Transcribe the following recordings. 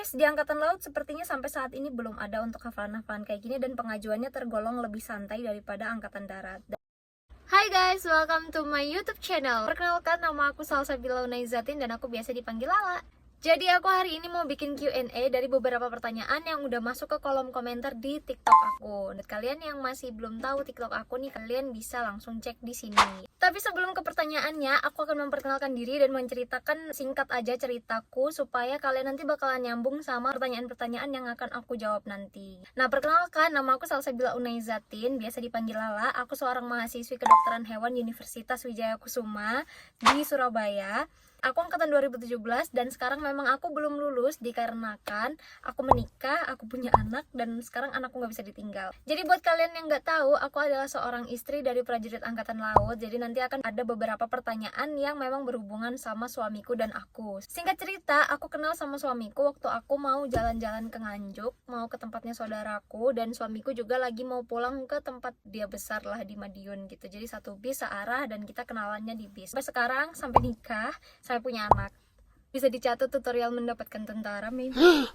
guys, di Angkatan Laut sepertinya sampai saat ini belum ada untuk hafalan-hafalan kayak gini dan pengajuannya tergolong lebih santai daripada Angkatan Darat. Hai guys, welcome to my YouTube channel. Perkenalkan, nama aku Salsabila Unaizatin dan aku biasa dipanggil Lala. Jadi aku hari ini mau bikin Q&A dari beberapa pertanyaan yang udah masuk ke kolom komentar di TikTok aku. Dan kalian yang masih belum tahu TikTok aku nih, kalian bisa langsung cek di sini. Tapi sebelum ke pertanyaannya, aku akan memperkenalkan diri dan menceritakan singkat aja ceritaku supaya kalian nanti bakalan nyambung sama pertanyaan-pertanyaan yang akan aku jawab nanti. Nah, perkenalkan, nama aku Salsabila Unaizatin, biasa dipanggil Lala. Aku seorang mahasiswi kedokteran hewan Universitas Wijaya Kusuma di Surabaya. Aku angkatan 2017 dan sekarang memang aku belum lulus dikarenakan aku menikah, aku punya anak dan sekarang anakku nggak bisa ditinggal. Jadi buat kalian yang nggak tahu, aku adalah seorang istri dari prajurit angkatan laut. Jadi nanti akan ada beberapa pertanyaan yang memang berhubungan sama suamiku dan aku. Singkat cerita, aku kenal sama suamiku waktu aku mau jalan-jalan ke Nganjuk, mau ke tempatnya saudaraku, dan suamiku juga lagi mau pulang ke tempat dia besar lah di Madiun gitu. Jadi satu bis searah dan kita kenalannya di bis. Sampai sekarang, sampai nikah, saya punya anak. Bisa dicatat tutorial mendapatkan tentara, maybe.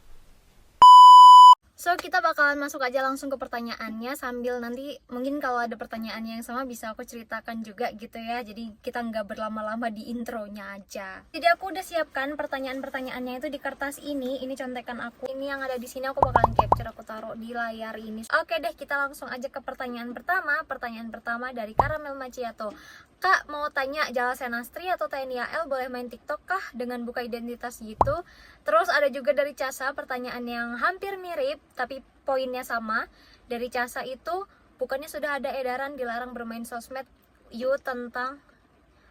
So, kita bakalan masuk aja langsung ke pertanyaannya sambil nanti mungkin kalau ada pertanyaan yang sama bisa aku ceritakan juga gitu ya. Jadi kita nggak berlama-lama di intronya aja. Jadi aku udah siapkan pertanyaan-pertanyaannya itu di kertas ini. Ini contekan aku. Ini yang ada di sini aku bakalan capture, aku taruh di layar ini. Oke deh, kita langsung aja ke pertanyaan pertama. Pertanyaan pertama dari Caramel Macchiato. Kak, mau tanya, Jala Senastri atau TNI AL boleh main TikTok kah dengan buka identitas gitu? Terus ada juga dari Casa pertanyaan yang hampir mirip tapi poinnya sama. Dari Casa itu, bukannya sudah ada edaran dilarang bermain sosmed tentang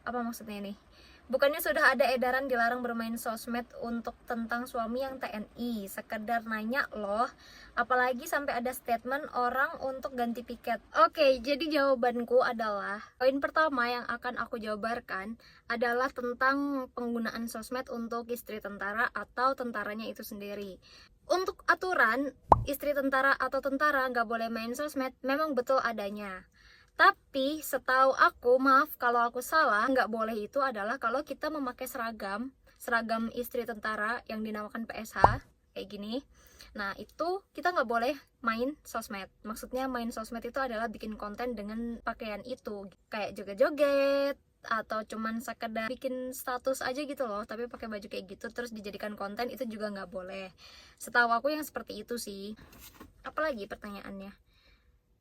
apa maksudnya ini? Bukannya sudah ada edaran dilarang bermain sosmed untuk tentang suami yang TNI. Sekedar nanya loh, apalagi sampai ada statement orang untuk ganti piket. Oke, jadi jawabanku adalah poin pertama yang akan aku jabarkan adalah tentang penggunaan sosmed untuk istri tentara atau tentaranya itu sendiri. Untuk aturan, istri tentara atau tentara nggak boleh main sosmed memang betul adanya. Tapi setahu aku, maaf kalau aku salah, nggak boleh itu adalah kalau kita memakai seragam istri tentara yang dinamakan PSH kayak gini. Nah, itu kita nggak boleh main sosmed. Maksudnya main sosmed itu adalah bikin konten dengan pakaian itu, kayak joget-joget atau cuman sekedar bikin status aja gitu loh, tapi pakai baju kayak gitu terus dijadikan konten, itu juga nggak boleh. Setahu aku yang seperti itu sih. Apalagi pertanyaannya?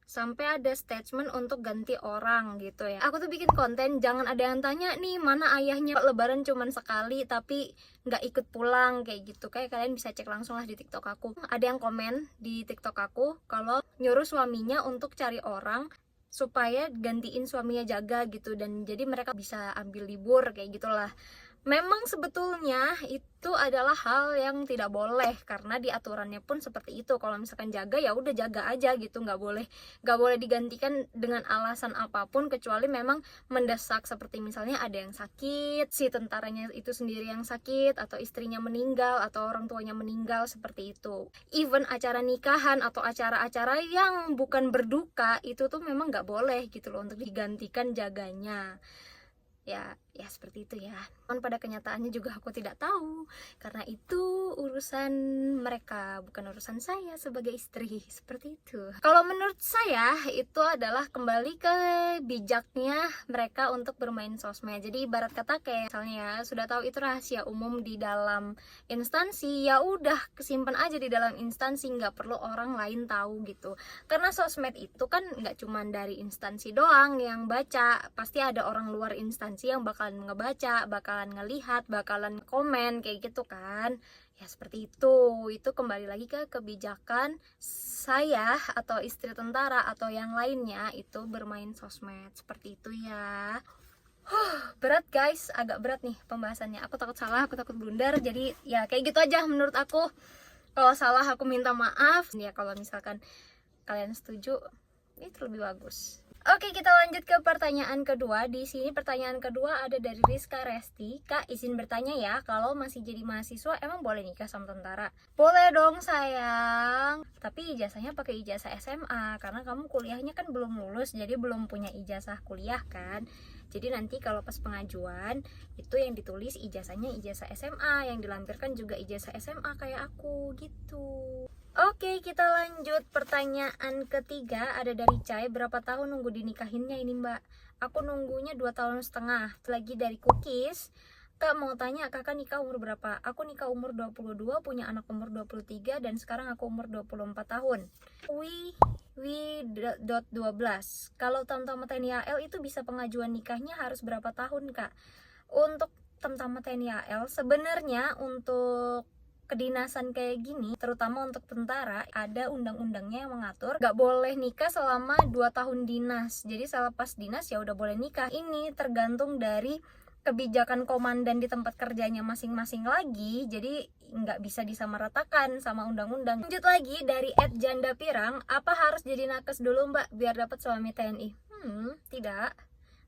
Sampai ada statement untuk ganti orang gitu ya. Aku tuh bikin konten, jangan ada yang tanya nih mana ayahnya lebaran cuman sekali tapi nggak ikut pulang kayak gitu. Kayak kalian bisa cek langsung lah di TikTok aku. Ada yang komen di TikTok aku kalau nyuruh suaminya untuk cari orang supaya gantiin suaminya jaga gitu, dan jadi mereka bisa ambil libur kayak gitulah. Memang sebetulnya itu adalah hal yang tidak boleh karena di aturannya pun seperti itu. Kalau misalkan jaga ya udah jaga aja gitu, nggak boleh digantikan dengan alasan apapun kecuali memang mendesak, seperti misalnya ada yang sakit, si tentaranya itu sendiri yang sakit, atau istrinya meninggal, atau orang tuanya meninggal, seperti itu. Even acara nikahan atau acara-acara yang bukan berduka itu tuh memang nggak boleh gitu loh untuk digantikan jaganya. Ya seperti itu ya. Namun pada kenyataannya juga aku tidak tahu karena itu urusan mereka, bukan urusan saya sebagai istri. Seperti itu. Kalau menurut saya itu adalah kembali ke bijaknya mereka untuk bermain sosmed. Jadi ibarat kata kayak misalnya ya, sudah tahu itu rahasia umum di dalam instansi, ya udah kesimpan aja di dalam instansi, nggak perlu orang lain tahu gitu. Karena sosmed itu kan nggak cuma dari instansi doang yang baca, pasti ada orang luar instansi yang bakalan ngebaca, bakalan ngelihat, bakalan komen kayak gitu kan. Ya seperti itu. Itu kembali lagi ke kebijakan saya atau istri tentara atau yang lainnya itu bermain sosmed. Seperti itu ya. Berat guys, agak berat nih pembahasannya. Aku takut salah, aku takut blunder. Jadi ya kayak gitu aja menurut aku. Kalau salah aku minta maaf. Ya kalau misalkan kalian setuju, itu lebih bagus. Oke, kita lanjut ke pertanyaan kedua. Di sini pertanyaan kedua ada dari Rizka Resti. Kak, izin bertanya ya, kalau masih jadi mahasiswa emang boleh nikah sama tentara? Boleh dong sayang, tapi ijazahnya pakai ijazah SMA karena kamu kuliahnya kan belum lulus, jadi belum punya ijazah kuliah kan. Jadi nanti kalau pas pengajuan itu yang ditulis ijazahnya ijazah SMA, yang dilampirkan juga ijazah SMA kayak aku gitu. Oke, kita lanjut pertanyaan ketiga. Ada dari Cai, berapa tahun nunggu dinikahinnya ini mbak? Aku nunggunya 2,5 tahun. Lagi dari Cookies, Kak mau tanya, kakak nikah umur berapa? Aku nikah umur 22, punya anak umur 23, dan sekarang aku umur 24 tahun. Wi.12. Kalau Tamtama TNI AL itu bisa pengajuan nikahnya harus berapa tahun kak? Untuk Tamtama TNI AL sebenarnya untuk kedinasan kayak gini, terutama untuk tentara, ada undang-undangnya yang mengatur gak boleh nikah selama 2 tahun dinas. Jadi selepas dinas ya udah boleh nikah. Ini tergantung dari kebijakan komandan di tempat kerjanya masing-masing lagi, jadi nggak bisa disamaratakan sama undang-undang. Lanjut lagi dari @jandapirang, apa harus jadi nakes dulu mbak biar dapat suami TNI? Tidak,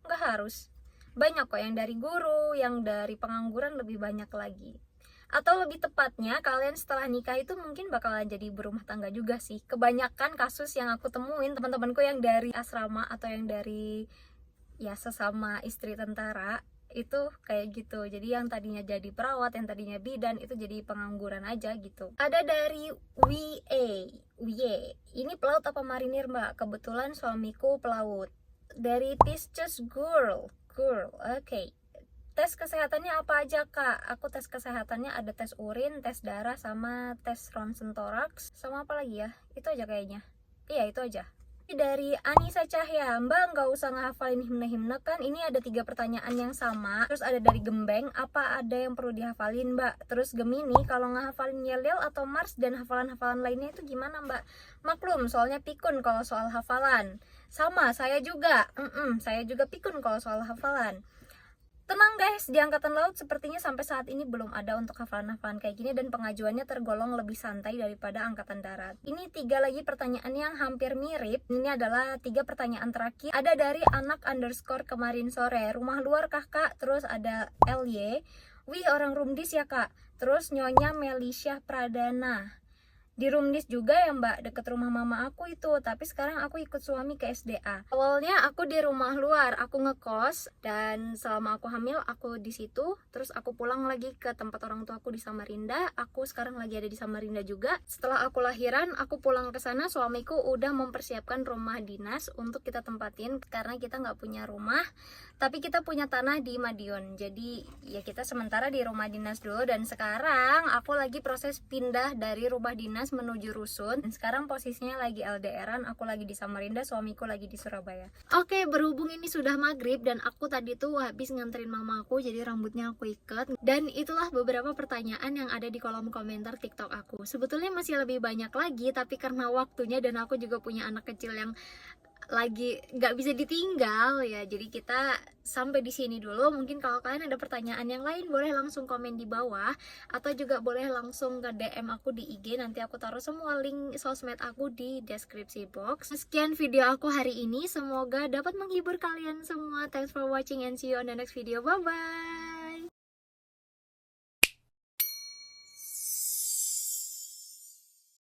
nggak harus. Banyak kok yang dari guru, yang dari pengangguran lebih banyak lagi. Atau lebih tepatnya kalian setelah nikah itu mungkin bakalan jadi berumah tangga juga sih. Kebanyakan kasus yang aku temuin teman-temanku yang dari asrama atau yang dari ya sesama istri tentara itu kayak gitu. Jadi yang tadinya jadi perawat, yang tadinya bidan itu jadi pengangguran aja gitu. Ada dari WA, ini pelaut apa marinir mbak? Kebetulan suamiku pelaut. Dari Pisces Girl, oke. Tes kesehatannya apa aja kak? Aku tes kesehatannya ada tes urin, tes darah, sama tes ronsen toraks, sama apa lagi ya? Itu aja kayaknya. Iya itu aja. Dari Anissa Cahya, mbak nggak usah ngehafalin himne-himne kan, ini ada 3 pertanyaan yang sama. Terus ada dari Gembeng, apa ada yang perlu dihafalin mbak? Terus Gemini, kalau ngehafalin Yel-Yel atau Mars dan hafalan-hafalan lainnya itu gimana mbak? Maklum, soalnya pikun kalau soal hafalan. Sama, saya juga pikun kalau soal hafalan. Tenang guys, di Angkatan Laut sepertinya sampai saat ini belum ada untuk hafalan-hafalan kayak gini, dan pengajuannya tergolong lebih santai daripada Angkatan Darat. Ini 3 lagi pertanyaan yang hampir mirip. Ini adalah 3 pertanyaan terakhir. Ada dari anak_ kemarin sore, rumah luar kakak, terus ada LY. Wih, orang Rumdis ya kak. Terus Nyonya Melisha Pradana. Di Rumdis juga ya mbak, deket rumah mama aku itu, tapi sekarang aku ikut suami ke SDA. Awalnya aku di rumah luar, aku ngekos, dan selama aku hamil aku di situ. Terus aku pulang lagi ke tempat orang tua aku di Samarinda. Aku sekarang lagi ada di Samarinda juga. Setelah aku lahiran, aku pulang ke sana, suamiku udah mempersiapkan rumah dinas untuk kita tempatin, karena kita nggak punya rumah, tapi kita punya tanah di Madiun. Jadi ya kita sementara di rumah dinas dulu, dan sekarang aku lagi proses pindah dari rumah dinas menuju rusun, dan sekarang posisinya lagi LDRan. Aku lagi di Samarinda, suamiku lagi di Surabaya. Oke, berhubung ini sudah maghrib dan aku tadi tuh habis nganterin mama aku, jadi rambutnya aku ikat. Dan itulah beberapa pertanyaan yang ada di kolom komentar TikTok aku. Sebetulnya masih lebih banyak lagi, tapi karena waktunya dan aku juga punya anak kecil yang lagi nggak bisa ditinggal ya, jadi kita sampai di sini dulu. Mungkin kalau kalian ada pertanyaan yang lain boleh langsung komen di bawah, atau juga boleh langsung ke DM aku di IG. Nanti aku taruh semua link sosmed aku di deskripsi box. Sekian video aku hari ini, semoga dapat menghibur kalian semua. Thanks for watching and see you on the next video. Bye bye.